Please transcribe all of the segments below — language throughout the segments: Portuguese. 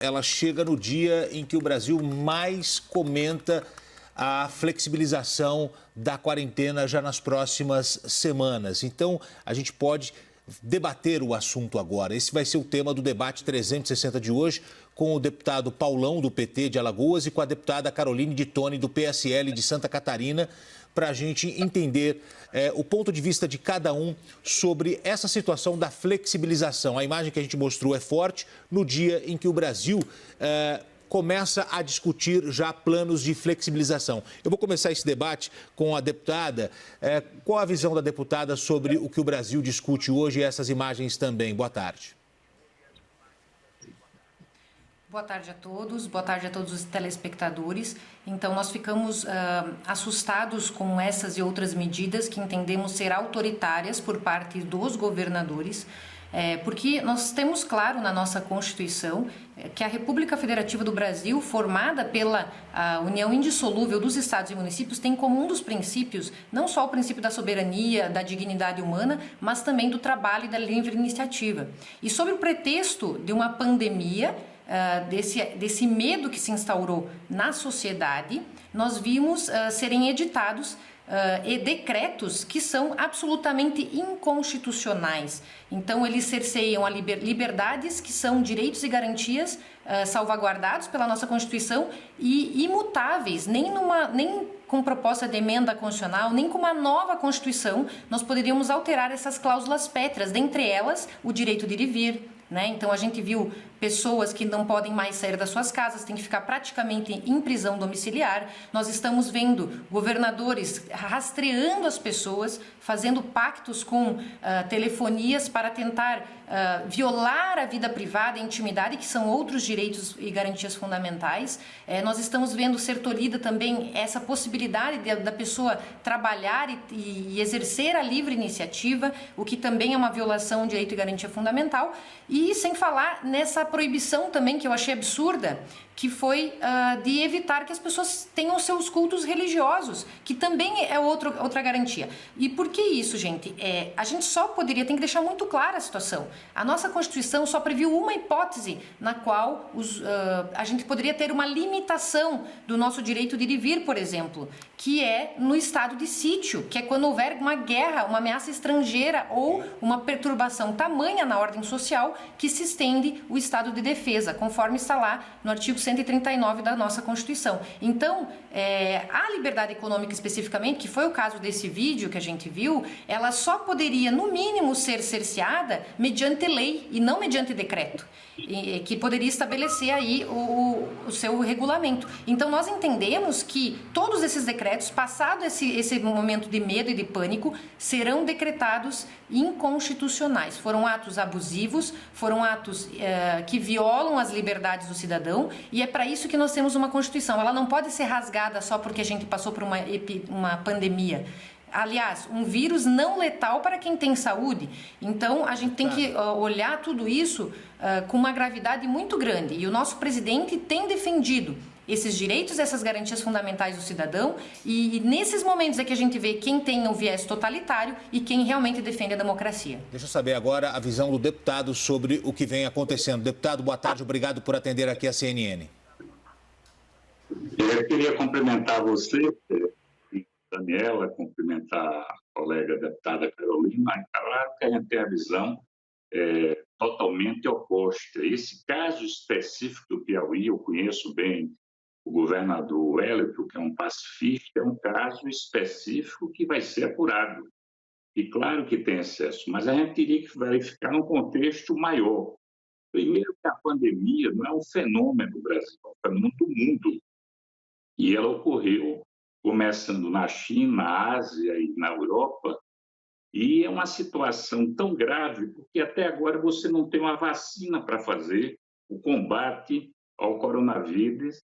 ela chega no dia em que o Brasil mais comenta a flexibilização da quarentena já nas próximas semanas. Então, a gente pode debater o assunto agora. Esse vai ser o tema do debate 360 de hoje, com o deputado Paulão, do PT de Alagoas, e com a deputada Caroline de Toni, do PSL de Santa Catarina, para a gente entender o ponto de vista de cada um sobre essa situação da flexibilização. A imagem que a gente mostrou é forte no dia em que o Brasil começa a discutir já planos de flexibilização. Eu vou começar esse debate com a deputada. Qual a visão da deputada sobre o que o Brasil discute hoje e essas imagens também? Boa tarde. Boa tarde a todos os telespectadores. Então, nós ficamos assustados com essas e outras medidas que entendemos ser autoritárias por parte dos governadores, porque nós temos claro na nossa Constituição que a República Federativa do Brasil, formada pela união indissolúvel dos estados e municípios, tem como um dos princípios não só o princípio da soberania, da dignidade humana, mas também do trabalho e da livre iniciativa. E sob o pretexto de uma pandemia, desse medo que se instaurou na sociedade, nós vimos serem editados decretos que são absolutamente inconstitucionais. Então, eles cerceiam liberdades que são direitos e garantias salvaguardados pela nossa Constituição e imutáveis, nem com proposta de emenda constitucional, nem com uma nova Constituição, nós poderíamos alterar essas cláusulas pétreas, dentre elas o direito de ir e vir. Então, a gente viu pessoas que não podem mais sair das suas casas, têm que ficar praticamente em prisão domiciliar. Nós estamos vendo governadores rastreando as pessoas, fazendo pactos com telefonias para tentar violar a vida privada e a intimidade, que são outros direitos e garantias fundamentais. Nós estamos vendo ser tolhida também essa possibilidade da pessoa trabalhar e exercer a livre iniciativa, o que também é uma violação de direito e garantia fundamental. E sem falar nessa proibição também, que eu achei absurda, que foi de evitar que as pessoas tenham seus cultos religiosos, que também é outra garantia. E por que isso, gente? A gente só tem que deixar muito clara a situação. A nossa Constituição só previu uma hipótese na qual a gente poderia ter uma limitação do nosso direito de ir e vir, por exemplo, que é no estado de sítio, que é quando houver uma guerra, uma ameaça estrangeira ou uma perturbação tamanha na ordem social que se estende o estado de defesa, conforme está lá no artigo 139 da nossa Constituição. Então, a liberdade econômica especificamente, que foi o caso desse vídeo que a gente viu, ela só poderia, no mínimo, ser cerceada mediante lei e não mediante decreto, que poderia estabelecer aí o seu regulamento. Então, nós entendemos que todos esses decretos, passado esse momento de medo e de pânico, serão decretados inconstitucionais. Foram atos abusivos, foram atos que violam as liberdades do cidadão, e é para isso que nós temos uma Constituição. Ela não pode ser rasgada só porque a gente passou por uma pandemia. Aliás, um vírus não letal para quem tem saúde. Então, a gente tem que olhar tudo isso com uma gravidade muito grande. E o nosso presidente tem defendido esses direitos, essas garantias fundamentais do cidadão. E nesses momentos é que a gente vê quem tem um viés totalitário e quem realmente defende a democracia. Deixa eu saber agora a visão do deputado sobre o que vem acontecendo. Deputado, boa tarde. Obrigado por atender aqui a CNN. Eu queria cumprimentar você, Daniela, cumprimentar a colega deputada Carolina. Claro que a gente tem a visão totalmente oposta. Esse caso específico do Piauí, eu conheço bem o governador Wellington, que é um pacifista, é um caso específico que vai ser apurado. E claro que tem excesso, mas a gente teria que verificar num contexto maior. Primeiro que a pandemia não é um fenômeno do Brasil, é um fenômeno do mundo. E ela ocorreu começando na China, na Ásia e na Europa, e é uma situação tão grave porque até agora você não tem uma vacina para fazer o combate ao coronavírus,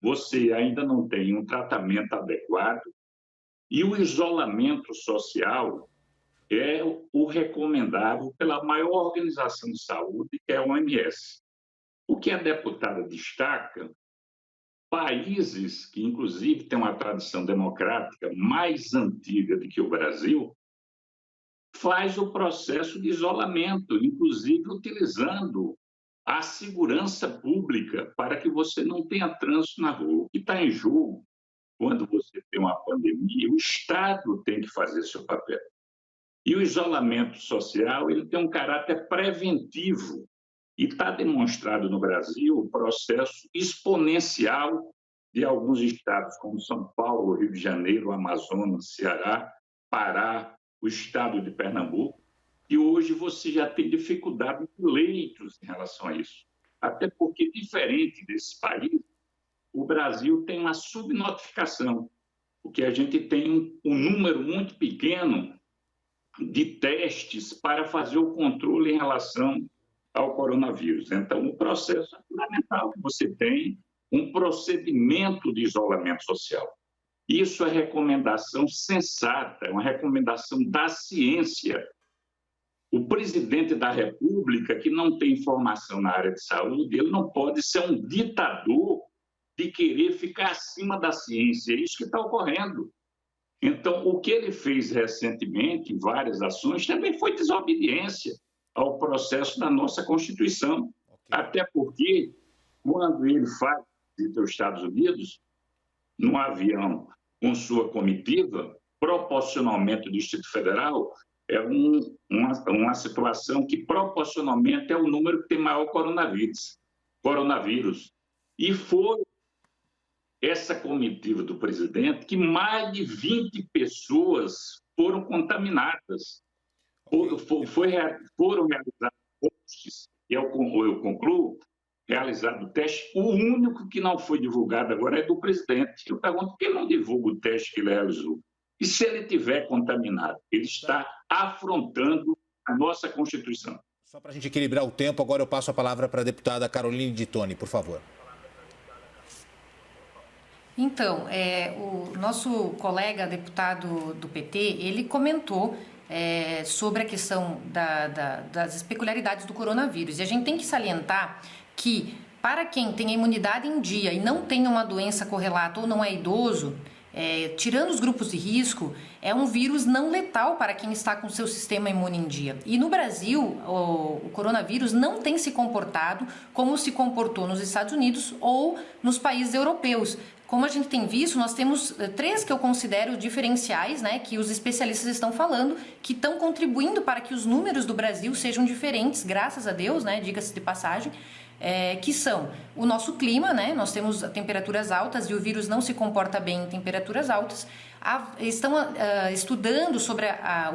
você ainda não tem um tratamento adequado e o isolamento social é o recomendável pela maior organização de saúde, que é a OMS. O que a deputada destaca, países que, inclusive, têm uma tradição democrática mais antiga do que o Brasil, faz o processo de isolamento, inclusive utilizando a segurança pública para que você não tenha trânsito na rua. O que está em jogo, quando você tem uma pandemia, o Estado tem que fazer seu papel. E o isolamento social ele tem um caráter preventivo. E está demonstrado no Brasil o processo exponencial de alguns estados, como São Paulo, Rio de Janeiro, Amazonas, Ceará, Pará, o estado de Pernambuco, e hoje você já tem dificuldade de leitos em relação a isso. Até porque, diferente desse país, o Brasil tem uma subnotificação, porque a gente tem um número muito pequeno de testes para fazer o controle em relação ao coronavírus. Então, o processo é fundamental que você tem um procedimento de isolamento social. Isso é recomendação sensata, é uma recomendação da ciência. O presidente da República, que não tem formação na área de saúde, ele não pode ser um ditador de querer ficar acima da ciência. É isso que está ocorrendo. Então, o que ele fez recentemente, várias ações, também foi desobediência ao processo da nossa Constituição. Até porque, quando ele faz visita aos Estados Unidos, num avião com sua comitiva, proporcionalmente do Distrito Federal, é uma situação que proporcionalmente é o número que tem maior coronavírus. E foi essa comitiva do presidente que mais de 20 pessoas foram contaminadas. Foram realizados testes, e eu concluo, realizado o teste, o único que não foi divulgado agora é do presidente. Eu pergunto, por que não divulga o teste que ele realizou? E se ele estiver contaminado? Ele está afrontando a nossa Constituição. Só para a gente equilibrar o tempo, agora eu passo a palavra para a deputada Caroline de Toni, por favor. Então, o nosso colega deputado do PT, ele comentou sobre a questão das peculiaridades do coronavírus. E a gente tem que salientar que, para quem tem a imunidade em dia e não tem uma doença correlata ou não é idoso, tirando os grupos de risco, é um vírus não letal para quem está com seu sistema imune em dia. E no Brasil, o coronavírus não tem se comportado como se comportou nos Estados Unidos ou nos países europeus. Como a gente tem visto, nós temos 3 que eu considero diferenciais, né, que os especialistas estão falando, que estão contribuindo para que os números do Brasil sejam diferentes, graças a Deus, né, diga-se de passagem, que são o nosso clima, né, nós temos temperaturas altas e o vírus não se comporta bem em temperaturas altas. Estão estudando sobre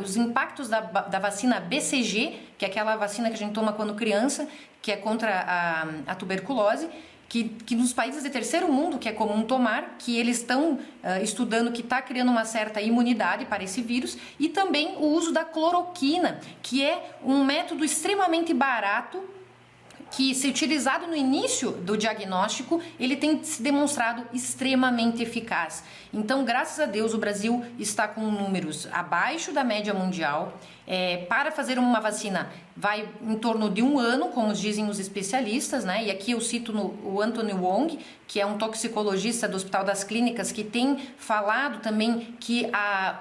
os impactos da vacina BCG, que é aquela vacina que a gente toma quando criança, que é contra a tuberculose, que nos países de terceiro mundo, que é comum tomar, que eles estão estudando que está criando uma certa imunidade para esse vírus, e também o uso da cloroquina, que é um método extremamente barato, que, se utilizado no início do diagnóstico, ele tem se demonstrado extremamente eficaz. Então, graças a Deus, o Brasil está com números abaixo da média mundial. Para fazer uma vacina vai em torno de 1 ano, como dizem os especialistas, né? E aqui eu cito o Anthony Wong, que é um toxicologista do Hospital das Clínicas, que tem falado também que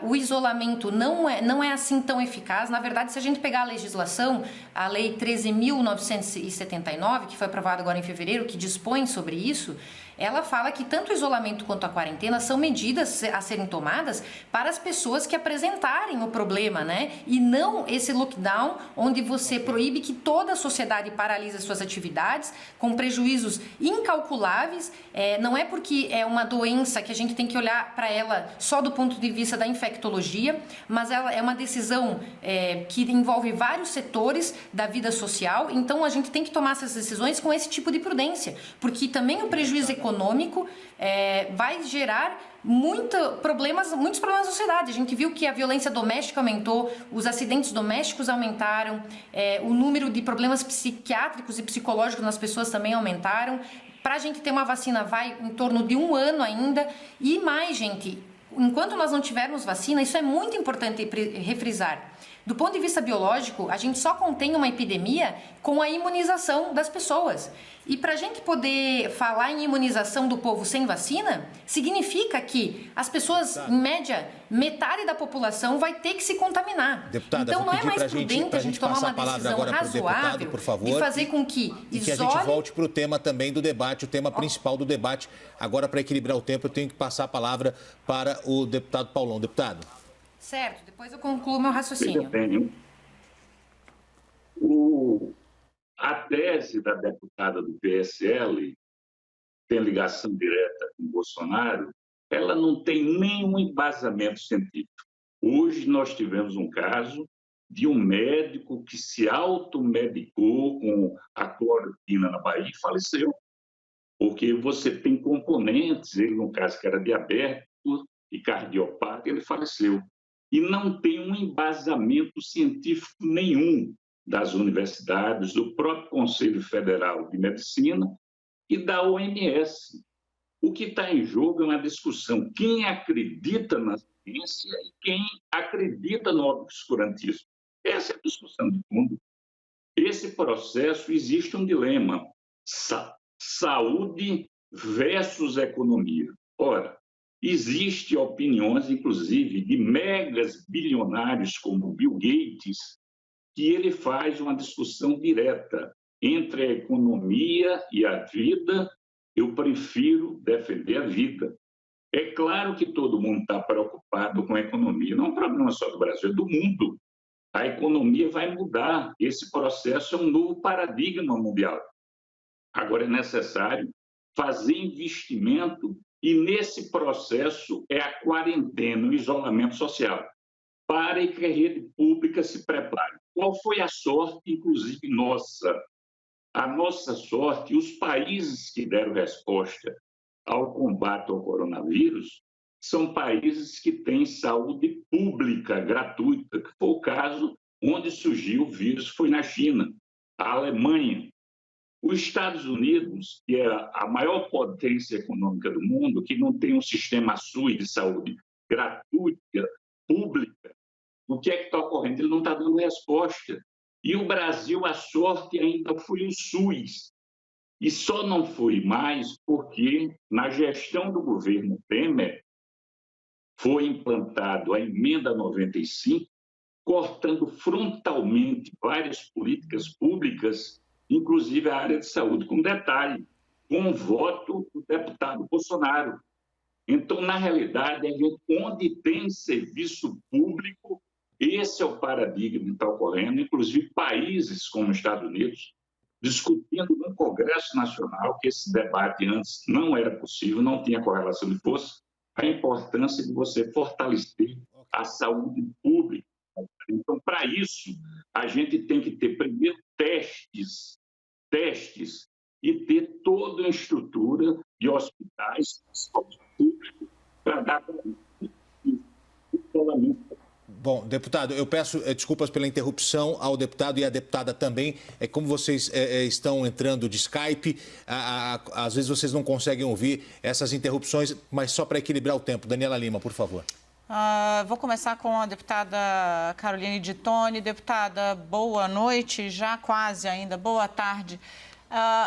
o isolamento não é assim tão eficaz. Na verdade, se a gente pegar a legislação, a Lei 13.979, que foi aprovada agora em fevereiro, que dispõe sobre isso, ela fala que tanto o isolamento quanto a quarentena são medidas a serem tomadas para as pessoas que apresentarem o problema, né? E não esse lockdown onde você proíbe que toda a sociedade paralise suas atividades com prejuízos incalculáveis. Não é porque é uma doença que a gente tem que olhar para ela só do ponto de vista da infectologia, mas ela é uma decisão que envolve vários setores da vida social. Então a gente tem que tomar essas decisões com esse tipo de prudência, porque também o prejuízo econômico vai gerar muitos problemas na sociedade. A gente viu que a violência doméstica aumentou, os acidentes domésticos aumentaram, o número de problemas psiquiátricos e psicológicos nas pessoas também aumentaram. Para a gente ter uma vacina vai em torno de 1 ano ainda. E mais, gente, enquanto nós não tivermos vacina, isso é muito importante refrisar, Do ponto de vista biológico, a gente só contém uma epidemia com a imunização das pessoas. E para a gente poder falar em imunização do povo sem vacina, significa que as pessoas, em média, metade da população vai ter que se contaminar. Deputada, então não é mais prudente a gente tomar uma decisão razoável de fazer com que e que a gente volte para o tema também do debate, o tema principal do debate. Agora, para equilibrar o tempo, eu tenho que passar a palavra para o deputado Paulão. Deputado. Certo, depois eu concluo meu raciocínio. A tese da deputada do PSL, tem ligação direta com Bolsonaro, ela não tem nenhum embasamento científico. Hoje nós tivemos um caso de um médico que se automedicou com a cloroquina na Bahia e faleceu. Porque você tem componentes, ele no caso que era diabético e cardiopata, ele faleceu. E não tem um embasamento científico nenhum das universidades, do próprio Conselho Federal de Medicina e da OMS. O que está em jogo é uma discussão. Quem acredita na ciência e quem acredita no obscurantismo. Essa é a discussão de fundo. Esse processo, existe um dilema. Saúde versus economia. Ora, existem opiniões, inclusive, de megas bilionários como Bill Gates, que ele faz uma discussão direta entre a economia e a vida. Eu prefiro defender a vida. É claro que todo mundo está preocupado com a economia. Não é um problema só do Brasil, é do mundo. A economia vai mudar. Esse processo é um novo paradigma mundial. Agora é necessário fazer investimento e, nesse processo, é a quarentena, o isolamento social, para que a rede pública se prepare. Qual foi a sorte, inclusive, nossa? A nossa sorte, os países que deram resposta ao combate ao coronavírus são países que têm saúde pública gratuita, que foi o caso onde surgiu o vírus, foi na China, a Alemanha. Os Estados Unidos, que é a maior potência econômica do mundo, que não tem um sistema SUS de saúde gratuita, pública, o que é que está ocorrendo? Ele não está dando resposta. E o Brasil, a sorte ainda foi o SUS. E só não foi mais porque, na gestão do governo Temer, foi implantado a emenda 95, cortando frontalmente várias políticas públicas, inclusive a área de saúde, com detalhe, com o voto do deputado Bolsonaro. Então, na realidade, onde tem serviço público, esse é o paradigma que está ocorrendo, inclusive países como os Estados Unidos, discutindo no Congresso Nacional, que esse debate antes não era possível, não tinha correlação de força, a importância de você fortalecer a saúde pública. Então, para isso, a gente tem que ter, primeiro, testes, e ter toda a estrutura de hospitais públicos para dar isolamento. Bom, deputado, eu peço desculpas pela interrupção ao deputado e à deputada também. Como vocês estão entrando de Skype, às vezes vocês não conseguem ouvir essas interrupções, mas só para equilibrar o tempo. Daniela Lima, por favor. Vou começar com a deputada Caroline de Tone. Deputada, boa noite, já quase ainda, boa tarde.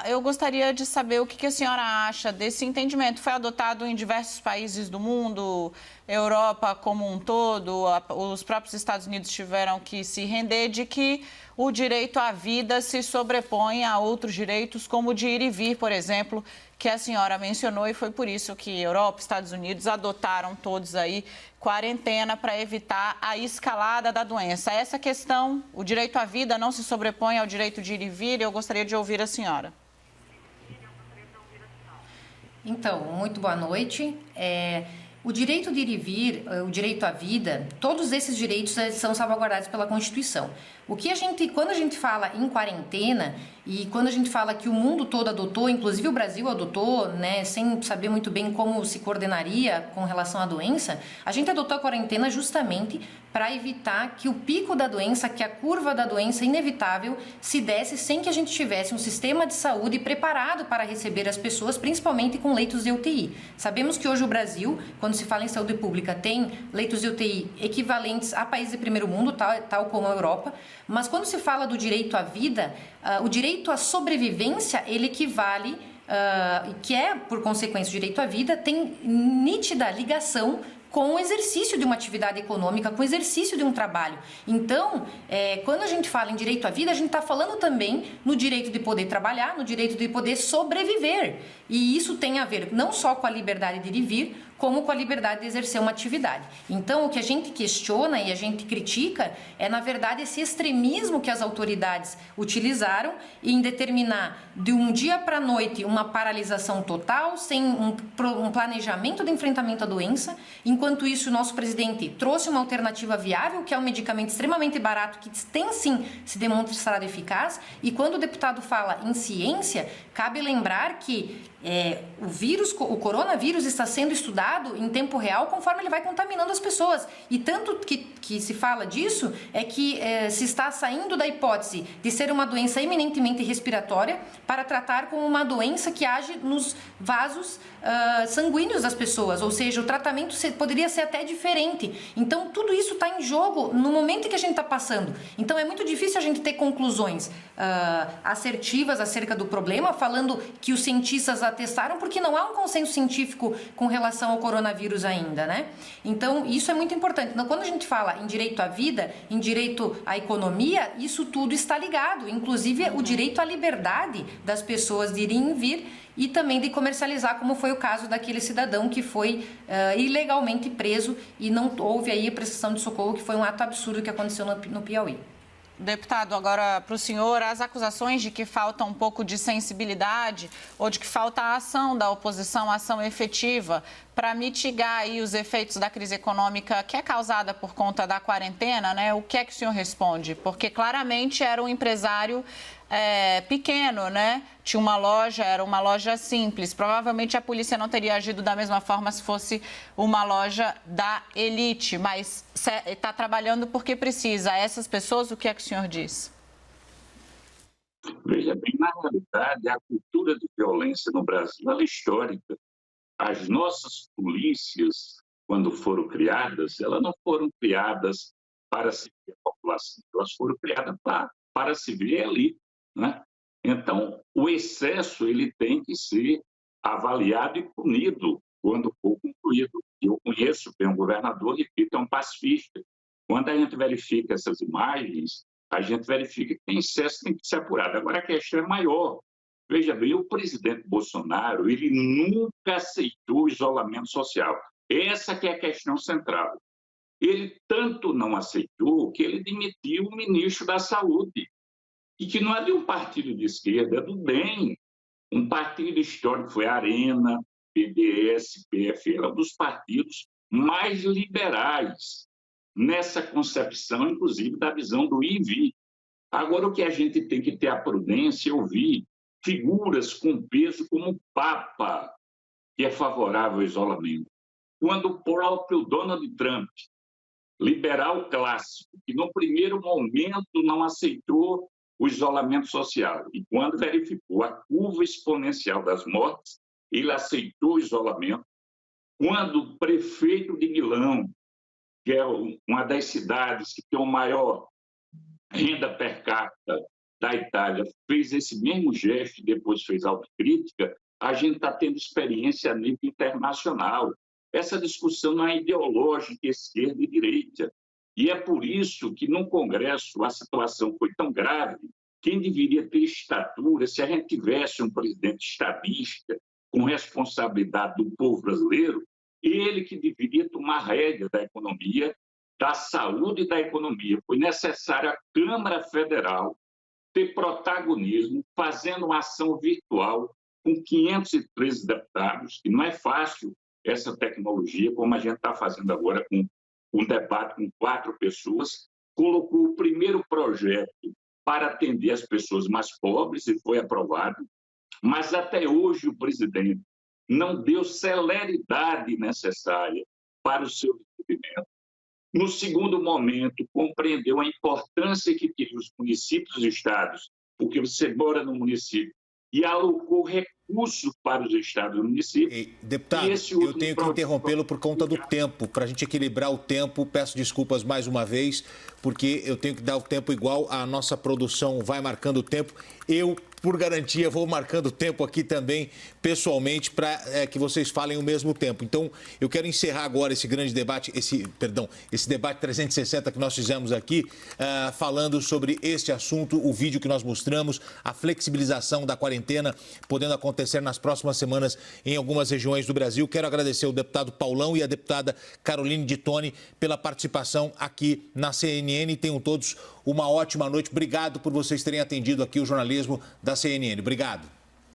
Eu gostaria de saber o que a senhora acha desse entendimento. Foi adotado em diversos países do mundo, Europa como um todo, os próprios Estados Unidos tiveram que se render, de que o direito à vida se sobrepõe a outros direitos, como o de ir e vir, por exemplo, que a senhora mencionou, e foi por isso que Europa e Estados Unidos adotaram todos aí quarentena para evitar a escalada da doença. Essa questão, o direito à vida não se sobrepõe ao direito de ir e vir, eu gostaria de ouvir a senhora. Então, muito boa noite. O direito de ir e vir, o direito à vida, todos esses direitos são salvaguardados pela Constituição. Quando a gente fala em quarentena e quando a gente fala que o mundo todo adotou, inclusive o Brasil adotou, né, sem saber muito bem como se coordenaria com relação à doença, a gente adotou a quarentena justamente para evitar que o pico da doença, que a curva da doença inevitável se desse sem que a gente tivesse um sistema de saúde preparado para receber as pessoas, principalmente com leitos de UTI. Sabemos que hoje o Brasil, quando se fala em saúde pública, tem leitos de UTI equivalentes a países de primeiro mundo, tal como a Europa, mas quando se fala do direito à vida, o direito à sobrevivência, ele equivale, que é, por consequência, o direito à vida, tem nítida ligação com o exercício de uma atividade econômica, com o exercício de um trabalho. Então, quando a gente fala em direito à vida, a gente está falando também no direito de poder trabalhar, no direito de poder sobreviver. E isso tem a ver não só com a liberdade de ir e vir, como com a liberdade de exercer uma atividade. Então, o que a gente questiona e a gente critica é, na verdade, esse extremismo que as autoridades utilizaram em determinar de um dia para a noite uma paralisação total, sem um planejamento de enfrentamento à doença. Enquanto isso, o nosso presidente trouxe uma alternativa viável, que é um medicamento extremamente barato, que tem sim se demonstrado eficaz. E quando o deputado fala em ciência, cabe lembrar que o coronavírus está sendo estudado em tempo real conforme ele vai contaminando as pessoas. E tanto que se fala disso é que se está saindo da hipótese de ser uma doença eminentemente respiratória para tratar como uma doença que age nos vasos sanguíneos das pessoas. Ou seja, o tratamento poderia ser até diferente. Então, tudo isso está em jogo no momento que a gente está passando. Então, é muito difícil a gente ter conclusões assertivas acerca do problema, falando que os cientistas atestaram, porque não há um consenso científico com relação ao coronavírus ainda, né? Então, isso é muito importante. Então, quando a gente fala em direito à vida, em direito à economia, isso tudo está ligado, inclusive o direito à liberdade das pessoas de irem e vir e também de comercializar, como foi o caso daquele cidadão que foi ilegalmente preso e não houve aí a prestação de socorro, que foi um ato absurdo que aconteceu no Piauí. Deputado, agora para o senhor, as acusações de que falta um pouco de sensibilidade ou de que falta a ação da oposição, a ação efetiva para mitigar aí os efeitos da crise econômica que é causada por conta da quarentena, né? O que é que o senhor responde? Porque claramente era um empresário pequeno, né? Tinha uma loja, era uma loja simples. Provavelmente a polícia não teria agido da mesma forma se fosse uma loja da elite, mas está trabalhando porque precisa. Essas pessoas, o que é que o senhor diz? Veja bem, na realidade, a cultura de violência no Brasil ela é histórica. As nossas polícias, quando foram criadas, elas não foram criadas para servir a população, elas foram criadas para servir a elite, né? Então, o excesso ele tem que ser avaliado e punido quando for concluído. Eu conheço bem um governador, repito, é um pacifista. Quando a gente verifica essas imagens, a gente verifica que tem excesso, tem que ser apurado. Agora, a questão é maior. Veja bem, o presidente Bolsonaro, ele nunca aceitou o isolamento social. Essa que é a questão central. Ele tanto não aceitou que ele demitiu o ministro da Saúde, e que não é de um partido de esquerda, é do DEM, um partido histórico, foi a Arena, PDS, PFL, um dos partidos mais liberais nessa concepção, inclusive, da visão do ir e vir. Agora, o que a gente tem que ter a prudência é ouvir figuras com peso como o Papa, que é favorável ao isolamento. Quando o próprio Donald Trump, liberal clássico, que no primeiro momento não aceitou o isolamento social, e quando verificou a curva exponencial das mortes, ele aceitou o isolamento. Quando o prefeito de Milão, que é uma das cidades que tem a maior renda per capita da Itália, fez esse mesmo gesto e depois fez autocrítica, a gente está tendo experiência a nível internacional. Essa discussão não é ideológica, esquerda e direita. E é por isso que, no Congresso, a situação foi tão grave. Quem deveria ter estatura, se a gente tivesse um presidente estadista, com responsabilidade do povo brasileiro, ele que deveria tomar rédea da economia, da saúde e da economia. Foi necessário a Câmara Federal ter protagonismo, fazendo uma ação virtual com 513 deputados, que não é fácil essa tecnologia, como a gente está fazendo agora com um debate com 4 pessoas, colocou o primeiro projeto para atender as pessoas mais pobres e foi aprovado, mas até hoje o presidente não deu celeridade necessária para o seu recebimento. No segundo momento, compreendeu a importância que teriam os municípios e estados, porque você mora no município, e alocou recursos para os estados e municípios. Deputado, eu tenho que interrompê-lo por conta do tempo. Para a gente equilibrar o tempo, peço desculpas mais uma vez, porque eu tenho que dar o tempo igual, a nossa produção vai marcando o tempo. Eu, por garantia, vou marcando o tempo aqui também, pessoalmente, para que vocês falem o mesmo tempo. Então, eu quero encerrar agora esse grande debate, esse debate 360 que nós fizemos aqui, falando sobre este assunto, o vídeo que nós mostramos, a flexibilização da quarentena, podendo acontecer nas próximas semanas em algumas regiões do Brasil. Quero agradecer ao deputado Paulão e à deputada Caroline de Toni pela participação aqui na CNN. Tenham todos uma ótima noite. Obrigado por vocês terem atendido aqui o jornalismo da CNN. Obrigado.